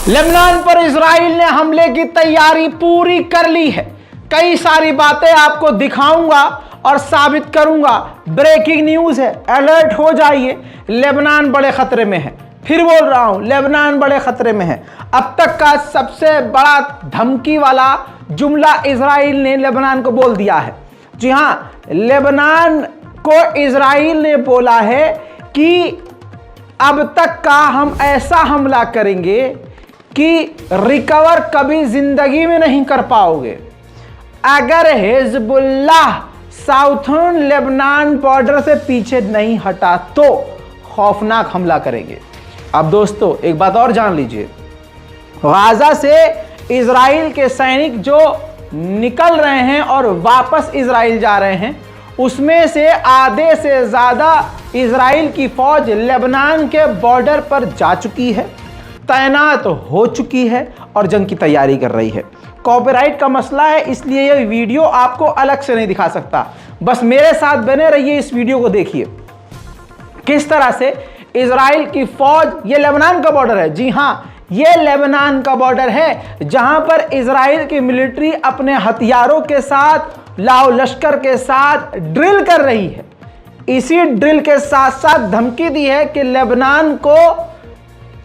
Lebanon पर Israel ने हमले की तैयारी पूरी कर ली है। कई सारी बातें आपको दिखाऊंगा और साबित करूंगा। ब्रेकिंग न्यूज है, अलर्ट हो जाइए, लेबनान बड़े खतरे में है। फिर बोल रहा हूं, लेबनान बड़े खतरे में है। अब तक का सबसे बड़ा धमकी वाला जुमला इजराइल ने लेबनान को बोल दिया है। जी हां, लेबनान को इजराइल ने बोला है कि अब तक का हम ऐसा हमला करेंगे कि रिकवर कभी जिंदगी में नहीं कर पाओगे। अगर हिजबुल्लाह साउथर्न लेबनान बॉर्डर से पीछे नहीं हटा तो खौफनाक हमला करेंगे। अब दोस्तों एक बात और जान लीजिए, गाजा से इजराइल के सैनिक जो निकल रहे हैं और वापस इजराइल जा रहे हैं, उसमें से आधे से ज्यादा इजराइल की फौज लेबनान के बॉर्डर पर जा चुकी है, तैनात हो चुकी है और जंग की तैयारी कर रही है। कॉपीराइट का मसला है, इसलिए यह वीडियो आपको अलग से नहीं दिखा सकता। बस मेरे साथ बने रहिए, इस वीडियो को देखिए किस तरह से इजराइल की फौज, ये लेबनान का बॉर्डर है, जी हां ये लेबनान का बॉर्डर है, जहां पर इजराइल की मिलिट्री अपने हथियारों के साथ, लाओ लश्कर के साथ ड्रिल कर रही है। इसी ड्रिल के साथ साथ धमकी दी है कि लेबनान को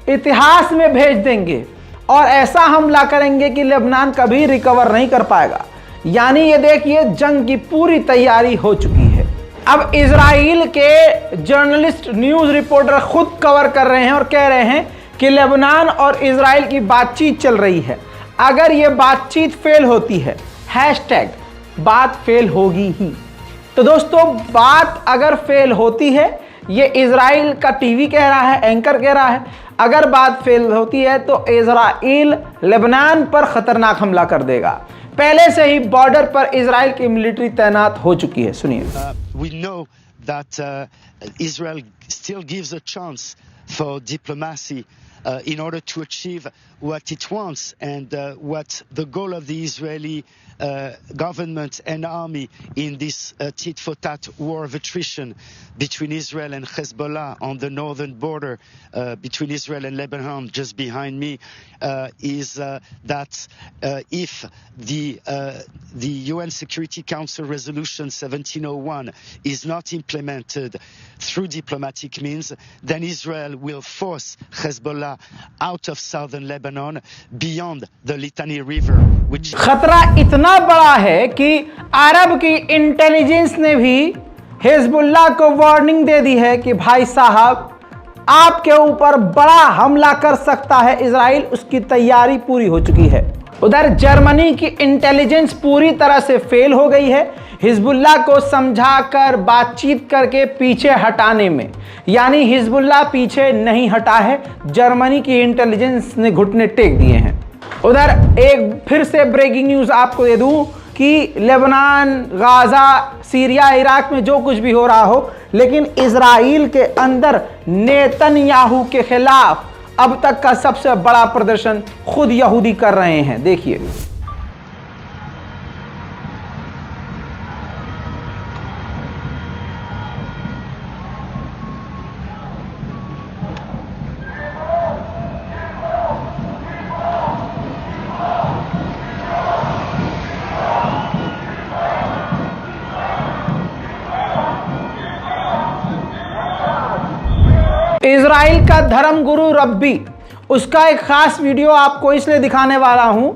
इतिहास में भेज देंगे और ऐसा हमला करेंगे कि लेबनान कभी रिकवर नहीं कर पाएगा। यानी ये देखिए, जंग की पूरी तैयारी हो चुकी है। अब इजराइल के जर्नलिस्ट, न्यूज रिपोर्टर खुद कवर कर रहे हैं और कह रहे हैं कि लेबनान और इजराइल की बातचीत चल रही है। अगर ये बातचीत फेल होती है, हैशटैग बात फेल होगी ही। तो दोस्तों, बात अगर फेल होती है, ये इजराइल का टीवी कह रहा है, एंकर कह रहा है, अगर बात फेल होती है तो इजराइल लेबनान पर खतरनाक हमला कर देगा। पहले से ही बॉर्डर पर इजराइल की मिलिट्री तैनात हो चुकी है। सुनिए। We know that Israel still gives a chance for diplomacy in order to achieve what it wants and what the goal of the Israeli government and army in this tit-for-tat war of attrition between Israel and Hezbollah on the northern border between Israel and Lebanon, just behind me, is that if the UN Security Council Resolution 1701 is not implemented through diplomatic means, then Israel will force Hezbollah out of southern Lebanon beyond the Litani River, which खतरा इतना बड़ा है कि अरब की intelligence ने भी Hezbollah को warning दे दी है कि भाई साहब, आपके ऊपर बड़ा हमला कर सकता है इजराइल। उसकी तैयारी पूरी हो चुकी है। उधर जर्मनी की इंटेलिजेंस पूरी तरह से फेल हो गई है हिजबुल्लाह को समझाकर, बातचीत करके पीछे हटाने में। यानी हिजबुल्लाह पीछे नहीं हटा है, जर्मनी की इंटेलिजेंस ने घुटने टेक दिए हैं। उधर एक फिर से ब्रेकिंग न्यूज आपको दे दूं कि लेबनान, गाजा, सीरिया, इराक में जो कुछ भी हो रहा हो, लेकिन इजराइल के अंदर नेतन्याहू के खिलाफ अब तक का सबसे बड़ा प्रदर्शन खुद यहूदी कर रहे हैं। देखिए। इजराइल का धर्मगुरु रब्बी, उसका एक खास वीडियो आपको इसलिए दिखाने वाला हूं,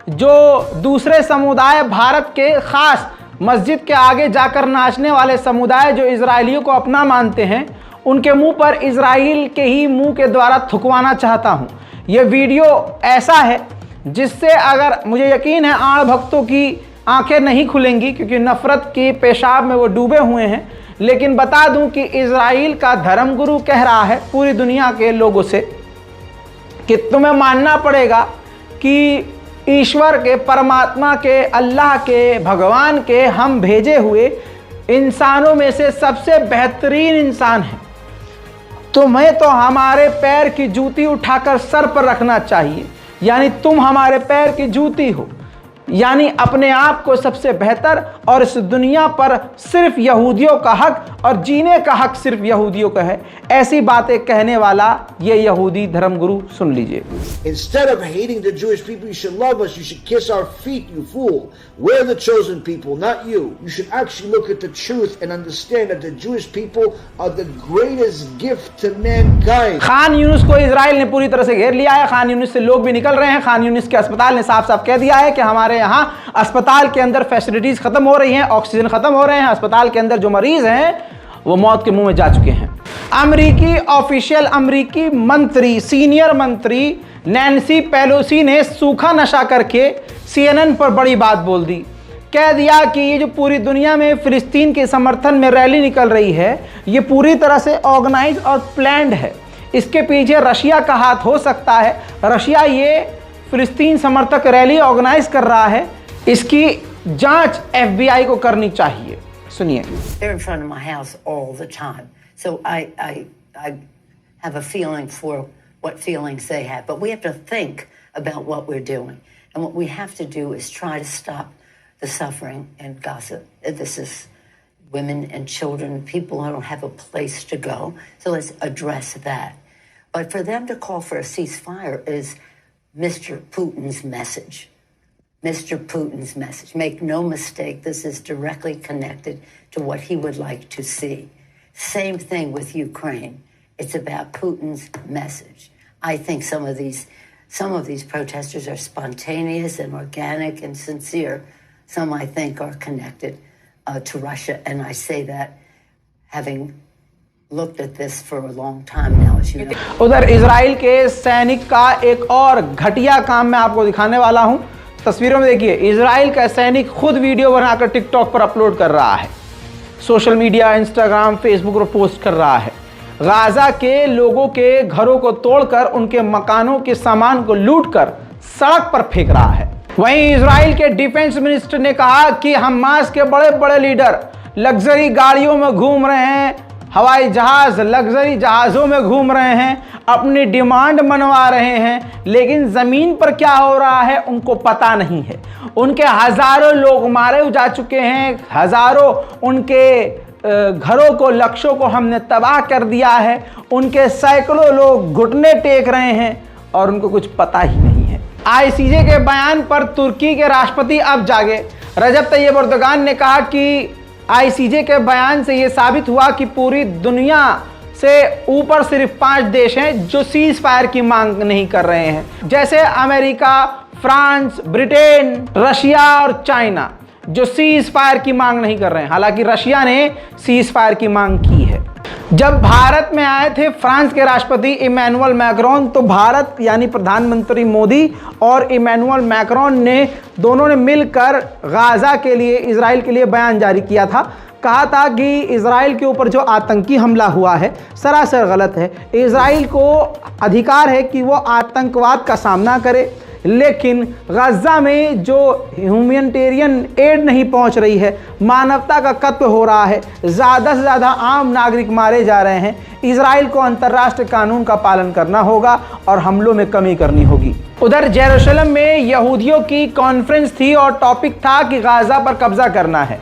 जो दूसरे समुदाय, भारत के खास मस्जिद के आगे जाकर नाचने वाले समुदाय जो इजराइलियों को अपना मानते हैं, उनके मुंह पर इजराइल के ही मुंह के द्वारा थुकवाना चाहता हूं। यह वीडियो ऐसा है जिससे, अगर मुझे यकीन है, आड़ भक्तों की आंखें नहीं खुलेंगी, क्योंकि नफरत के पेशाब में वो डूबे हुए हैं। लेकिन बता दूं कि इजराइल का धर्मगुरु कह रहा है पूरी दुनिया के लोगों से कि तुम्हें मानना पड़ेगा कि ईश्वर के, परमात्मा के, अल्लाह के, भगवान के हम भेजे हुए इंसानों में से सबसे बेहतरीन इंसान है। तुम्हें तो हमारे पैर की जूती उठाकर सर पर रखना चाहिए, यानी तुम हमारे पैर की जूती हो। यानी अपने आप को सबसे बेहतर, और इस दुनिया पर सिर्फ यहूदियों का हक और जीने का हक सिर्फ यहूदियों का है। ऐसी बातें कहने वाला ये यहूदी धर्मगुरु, सुन लीजिए। Instead of hating the Jewish people, you should love us. You should kiss our feet, you fool. We're the chosen people, not you. You should actually look at the truth and understand that the Jewish people are the greatest gift to mankind. Khan Yunus को Israel ने पूरी तरह से घेर लिया है। खान यूनुस से लोग भी निकल रहे हैं। खान यूनुस के अस्पताल ने साफ साफ कह दिया है कि हमारे यहाँ अस्पताल के अंदर फैसिलिटीज खत्म हो रही हैं, ऑक्सीजन खत्म हो रहे हैं, अस्पताल के अंदर जो मरीज हैं वो मौत के मुंह में जा चुके हैं। अमेरिकी ऑफिशियल, अमेरिकी मंत्री, सीनियर मंत्री नैन्सी पेलोसी ने सूखा नशा करके CNN पर बड़ी बात बोल दी। कह दिया कि ये जो पूरी दुनिया में फिलिस्तीन के समर्थन में रैली निकल रही है, ये पूरी तरह से ऑर्गेनाइज और प्लान्ड है। इसके पीछे रशिया का हाथ हो सकता है। रशिया ये फिलिस्तीन समर्थक रैली ऑर्गेनाइज कर रहा है, इसकी जांच FBI को करनी चाहिए। सुनिए। They're in front of my house all the time, so I have a feeling for what feelings they have, but we have to think about what we're doing, and what we have to do is try to stop the suffering in Gaza. This is women and children, people who don't have a place to go, so let's address that. But for them to call for a ceasefire is Mr. Putin's message. Mr. Putin's message. Make no mistake, this is directly connected to what he would like to see. Same thing with Ukraine. It's about Putin's message. I think some of these protesters are spontaneous and organic and sincere. Some I think are connected to Russia, and I say that having looked at this for a long time now, as you know. उधर Israel के सैनिक का एक और घटिया काम मैं आपको दिखाने वाला हूं। तस्वीरों में देखिए, इजराइल का सैनिक खुद वीडियो बनाकर टिकटॉक पर अपलोड कर रहा है, सोशल मीडिया, इंस्टाग्राम, फेसबुक पर पोस्ट कर रहा है। गाजा के लोगों के घरों को तोड़कर उनके मकानों के सामान को लूटकर सड़क पर फेंक रहा है। वहीं इजराइल के डिफेंस मिनिस्टर ने कहा कि हमास के बड़े बड़े लीडर लग्जरी गाड़ियों में घूम रहे हैं, हवाई जहाज, लग्जरी जहाज़ों में घूम रहे हैं, अपनी डिमांड मनवा रहे हैं, लेकिन ज़मीन पर क्या हो रहा है उनको पता नहीं है। उनके हज़ारों लोग मारे जा चुके हैं, हज़ारों उनके घरों को, लक्ष्यों को हमने तबाह कर दिया है। उनके सैकड़ों लोग घुटने टेक रहे हैं और उनको कुछ पता ही नहीं है। ICJ के बयान पर तुर्की के राष्ट्रपति अब जागे। रजब तैयब एर्दोगान ने कहा कि ICJ के बयान से यह साबित हुआ कि पूरी दुनिया से ऊपर सिर्फ 5 देश हैं जो सीज फायर की मांग नहीं कर रहे हैं, जैसे अमेरिका, फ्रांस, ब्रिटेन, रशिया और चाइना, जो सीज फायर की मांग नहीं कर रहे हैं। हालांकि रशिया ने सीज फायर की मांग की है। जब भारत में आए थे फ्रांस के राष्ट्रपति इमैनुअल मैक्रोन, तो भारत यानी प्रधानमंत्री मोदी और इमैनुअल मैक्रोन ने दोनों ने मिलकर गाजा के लिए, इजराइल के लिए बयान जारी किया था। कहा था कि इजराइल के ऊपर जो आतंकी हमला हुआ है सरासर गलत है। इजराइल को अधिकार है कि वो आतंकवाद का सामना करे, लेकिन गाजा में जो ह्यूमैनिटेरियन एड नहीं पहुंच रही है, मानवता का कत्ल हो रहा है, ज़्यादा से ज़्यादा आम नागरिक मारे जा रहे हैं, इजराइल को अंतर्राष्ट्रीय कानून का पालन करना होगा और हमलों में कमी करनी होगी। उधर जेरूशलम में यहूदियों की कॉन्फ्रेंस थी और टॉपिक था कि गाजा पर कब्जा करना है।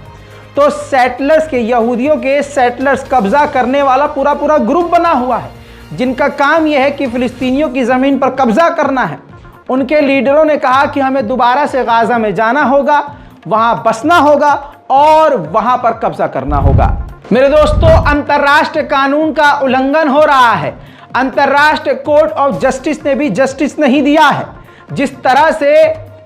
तो सेटलर्स के, यहूदियों के सेटलर्स, कब्जा करने वाला पूरा ग्रुप बना हुआ है, जिनका काम यह है कि फिलिस्तीनियों की ज़मीन पर कब्जा करना है। उनके लीडरों ने कहा कि हमें दोबारा से गाजा में जाना होगा, वहां बसना होगा और वहां पर कब्जा करना होगा। मेरे दोस्तों, अंतर्राष्ट्रीय कानून का उल्लंघन हो रहा है। अंतर्राष्ट्रीय कोर्ट ऑफ जस्टिस ने भी जस्टिस नहीं दिया है। जिस तरह से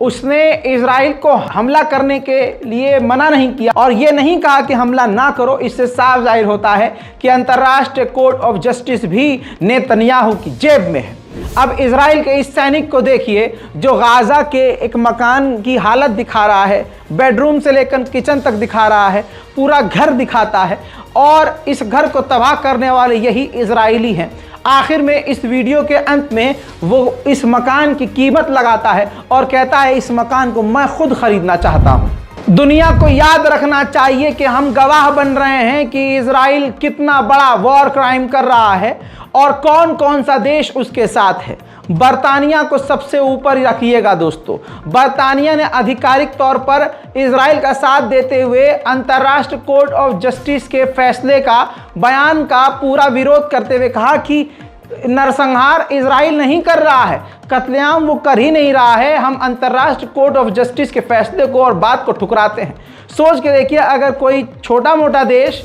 उसने इजराइल को हमला करने के लिए मना नहीं किया और यह नहीं कहा कि हमला ना करो, इससे साफ जाहिर होता है कि अंतर्राष्ट्रीय कोर्ट ऑफ जस्टिस भी नेतन्याहू की जेब में है। अब इजराइल के इस सैनिक को देखिए जो गाजा के एक मकान की हालत दिखा रहा है, बेडरूम से लेकर किचन तक दिखा रहा है, पूरा घर दिखाता है और इस घर को तबाह करने वाले यही इजरायली हैं। आखिर में इस वीडियो के अंत में वो इस मकान की कीमत लगाता है और कहता है इस मकान को मैं खुद खरीदना चाहता हूं। दुनिया को याद रखना चाहिए कि हम गवाह बन रहे हैं कि इजराइल कितना बड़ा वॉर क्राइम कर रहा है और कौन कौन सा देश उसके साथ है। बरतानिया को सबसे ऊपर रखिएगा दोस्तों। बरतानिया ने आधिकारिक तौर पर इजराइल का साथ देते हुए अंतर्राष्ट्रीय कोर्ट ऑफ जस्टिस के फैसले का बयान का पूरा विरोध करते हुए कहा कि नरसंहार इजराइल नहीं कर रहा है, कत्लेआम वो कर ही नहीं रहा है। हम अंतर्राष्ट्रीय कोर्ट ऑफ जस्टिस के फैसले को और बात को ठुकराते हैं। सोच के देखिए, अगर कोई छोटा मोटा देश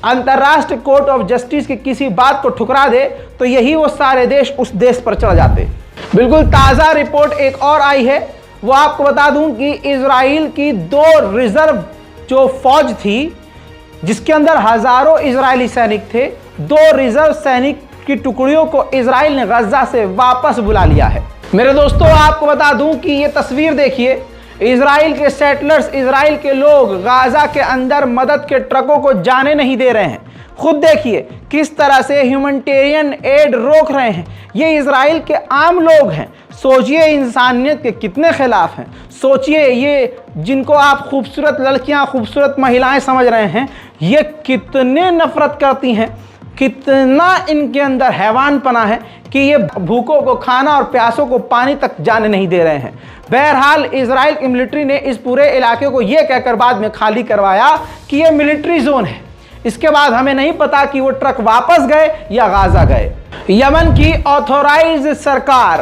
अंतर्राष्ट्रीय कोर्ट ऑफ जस्टिस की किसी बात को ठुकरा दे तो यही वो सारे देश उस देश पर चढ़ जाते। बिल्कुल ताज़ा रिपोर्ट एक और आई है, वो आपको बता दूं कि इजराइल की 2 रिजर्व जो फौज थी जिसके अंदर हजारों इजरायली सैनिक थे, 2 रिजर्व सैनिक की टुकड़ियों को इजराइल ने गजा से वापस बुला लिया है। मेरे दोस्तों, आपको बता दूं कि ये तस्वीर देखिए, इजराइल के सेटलर्स, इजराइल के लोग गाजा के अंदर मदद के ट्रकों को जाने नहीं दे रहे हैं। खुद देखिए किस तरह से ह्यूमैनिटेरियन एड रोक रहे हैं। ये इजराइल के आम लोग हैं। सोचिए इंसानियत के कितने खिलाफ हैं। सोचिए ये जिनको आप खूबसूरत लड़कियां, खूबसूरत महिलाएं समझ रहे हैं, ये कितने नफरत करती हैं, कितना इनके अंदर हैवानपना है कि ये भूखों को खाना और प्यासों को पानी तक जाने नहीं दे रहे हैं। बहरहाल इजराइल की मिलिट्री ने इस पूरे इलाके को ये कहकर बाद में खाली करवाया कि ये मिलिट्री जोन है। इसके बाद हमें नहीं पता कि वो ट्रक वापस गए या गाजा गए। यमन की ऑथोराइज सरकार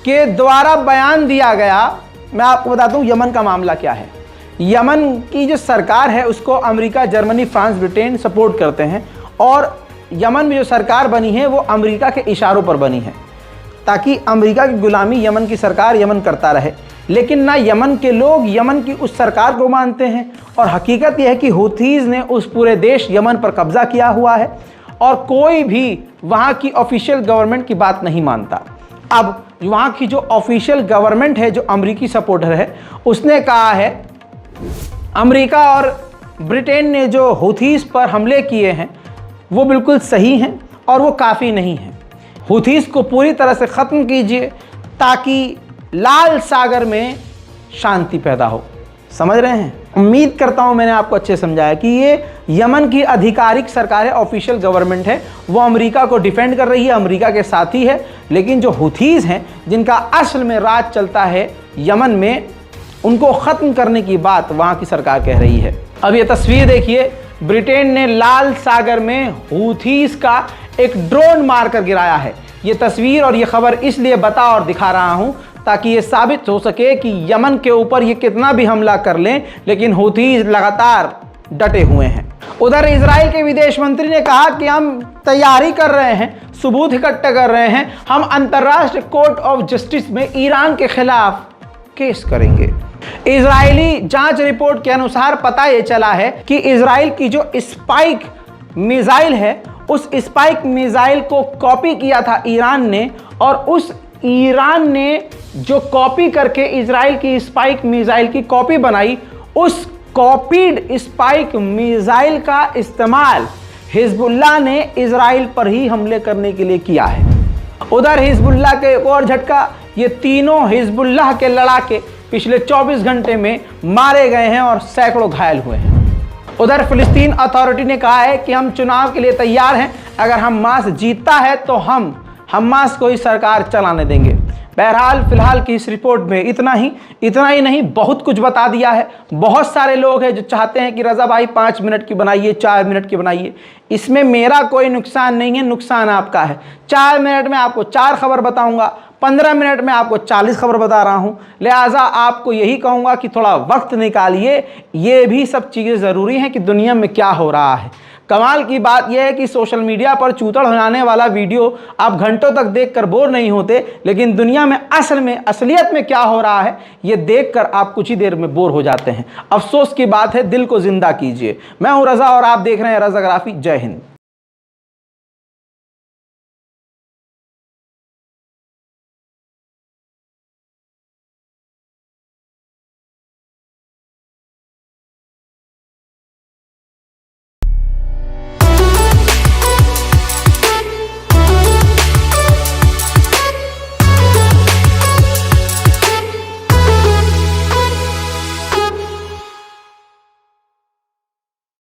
के द्वारा बयान दिया गया। मैं आपको बता दूं यमन का मामला क्या है। यमन की जो सरकार है उसको America, Germany, France, Britain support करते हैं और यमन में जो सरकार बनी है वो अमेरिका के इशारों पर बनी है ताकि अमेरिका की गुलामी यमन की सरकार यमन करता रहे। लेकिन ना यमन के लोग यमन की उस सरकार को मानते हैं और हकीकत यह है कि हुथीज़ ने उस पूरे देश यमन पर कब्जा किया हुआ है और कोई भी वहाँ की ऑफिशियल गवर्नमेंट की बात नहीं मानता। अब वहाँ की जो ऑफिशियल गवर्नमेंट है, जो अमेरिकी सपोर्टर है, उसने कहा है अमेरिका और ब्रिटेन ने जो हुथीज़ पर हमले किए हैं वो बिल्कुल सही हैं और वो काफ़ी नहीं हैं। हुथीज़ को पूरी तरह से ख़त्म कीजिए ताकि लाल सागर में शांति पैदा हो। समझ रहे हैं? उम्मीद करता हूं मैंने आपको अच्छे समझाया कि ये यमन की आधिकारिक सरकार है, ऑफिशियल गवर्नमेंट है, वो अमेरिका को डिफेंड कर रही है, अमेरिका के साथ ही है। लेकिन जो हुथीज़ हैं जिनका असल में राज चलता है यमन में, उनको ख़त्म करने की बात वहाँ की सरकार कह रही है। अब ये तस्वीर देखिए, ब्रिटेन ने लाल सागर में हुथीज़ का एक ड्रोन मारकर गिराया है। ये तस्वीर और ये खबर इसलिए बता और दिखा रहा हूँ ताकि ये साबित हो सके कि यमन के ऊपर ये कितना भी हमला कर लें लेकिन हुथीज़ लगातार डटे हुए हैं। उधर इजराइल के विदेश मंत्री ने कहा कि हम तैयारी कर रहे हैं, सबूत इकट्ठे कर रहे हैं, हम अंतर्राष्ट्रीय कोर्ट ऑफ जस्टिस में ईरान के खिलाफ केस करेंगे। इजरायली जांच रिपोर्ट के अनुसार पता ये चला है कि इजराइल की जो स्पाइक मिसाइल है, उस स्पाइक मिसाइल को कॉपी किया था ईरान ने और उस ईरान ने जो कॉपी करके इजराइल की स्पाइक मिसाइल की कॉपी बनाई, उस कॉपीड स्पाइक मिसाइल का इस्तेमाल हिजबुल्लाह ने इजराइल पर ही हमले करने के लिए किया है। उधर हिजबुल्लाह के एक और झटका, ये तीनों हिजबुल्लाह के लड़ाके पिछले 24 घंटे में मारे गए हैं और सैकड़ों घायल हुए हैं। उधर फिलिस्तीन अथॉरिटी ने कहा है कि हम चुनाव के लिए तैयार हैं, अगर हमास जीतता है तो हम हमास को ही सरकार चलाने देंगे। बहरहाल फिलहाल की इस रिपोर्ट में इतना ही नहीं, बहुत कुछ बता दिया है। बहुत सारे लोग हैं जो चाहते हैं कि रज़ा भाई 5 मिनट की बनाइए, 4 मिनट की बनाइए। इसमें मेरा कोई नुकसान नहीं है, नुकसान आपका है। 4 मिनट में आपको 4 खबर बताऊंगा, 15 मिनट में आपको 40 खबर बता रहा हूं। लिहाजा आपको यही कहूंगा कि थोड़ा वक्त निकालिए। ये भी सब चीज़ें ज़रूरी हैं कि दुनिया में क्या हो रहा है। कमाल की बात यह है कि सोशल मीडिया पर चूतड़ होने वाला वीडियो आप घंटों तक देखकर बोर नहीं होते, लेकिन दुनिया में असलियत में क्या हो रहा है ये देखकर आप कुछ ही देर में बोर हो जाते हैं। अफसोस की बात है, दिल को जिंदा कीजिए। मैं हूं रज़ा और आप देख रहे हैं रज़ाग्राफी। जय हिंद।